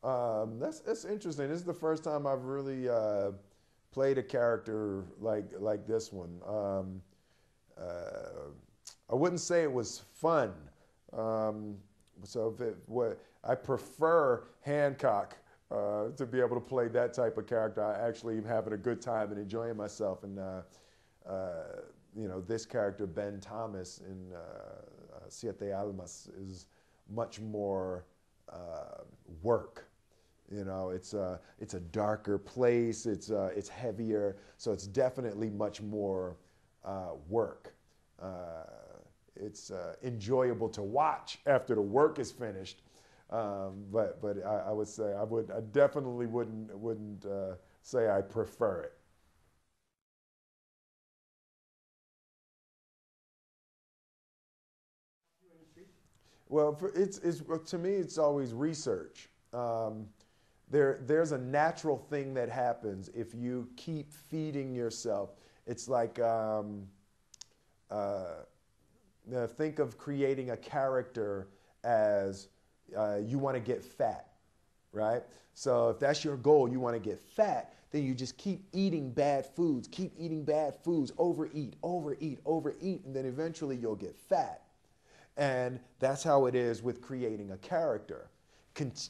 That's interesting. This is the first time I've really played a character like this one. Uh, I wouldn't say it was fun. Um, so if it, what I prefer Hancock to be able to play that type of character. I actually am having a good time and enjoying myself. And this character Ben Thomas in Siete Almas is much more work. It's a darker place. It's heavier, so it's definitely much more work. It's enjoyable to watch after the work is finished, but I would say I definitely wouldn't say I prefer it. Well, it's to me it's always research. There's a natural thing that happens if you keep feeding yourself. It's like uh, think of creating a character as you want to get fat, right? So if that's your goal, you want to get fat, then you just keep eating bad foods, overeat, overeat, overeat, and then eventually you'll get fat. And that's how it is with creating a character.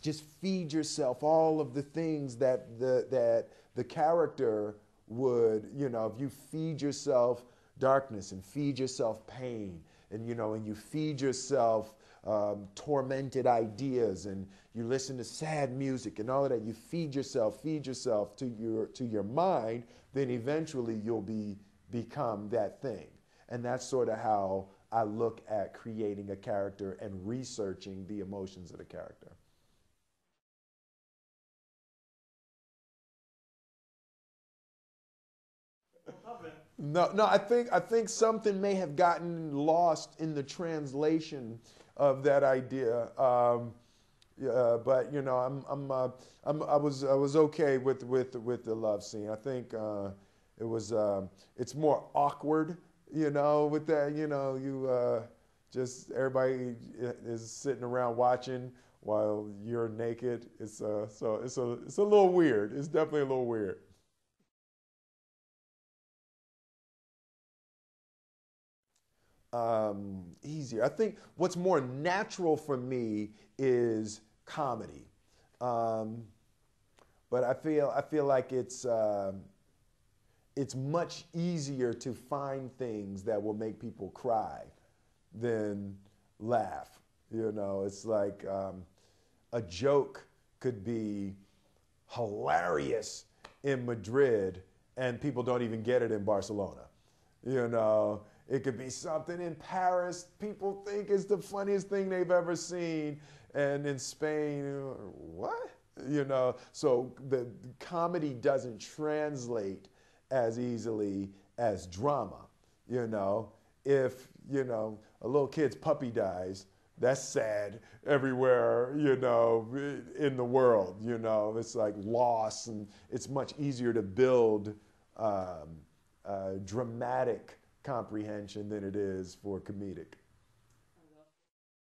Just feed yourself all of the things that the character would, if you feed yourself darkness and feed yourself pain and you feed yourself tormented ideas and you listen to sad music and all of that, you feed yourself to your mind, then eventually you'll become that thing. And that's sort of how I look at creating a character and researching the emotions of the character. No, no, I think something may have gotten lost in the translation of that idea. Yeah, but I was okay with the love scene. I think it's more awkward, with that. Just everybody is sitting around watching while you're naked. It's a little weird. It's definitely a little weird. Easier. I think what's more natural for me is comedy, um, but I feel like it's much easier to find things that will make people cry than laugh. It's like a joke could be hilarious in Madrid, and people don't even get it in Barcelona. You know, it could be something in Paris people think is the funniest thing they've ever seen, and in Spain, what? So the comedy doesn't translate as easily as drama. You know, if a little kid's puppy dies, that's sad everywhere, in the world. It's like loss, and it's much easier to build dramatic comprehension than it is for comedic.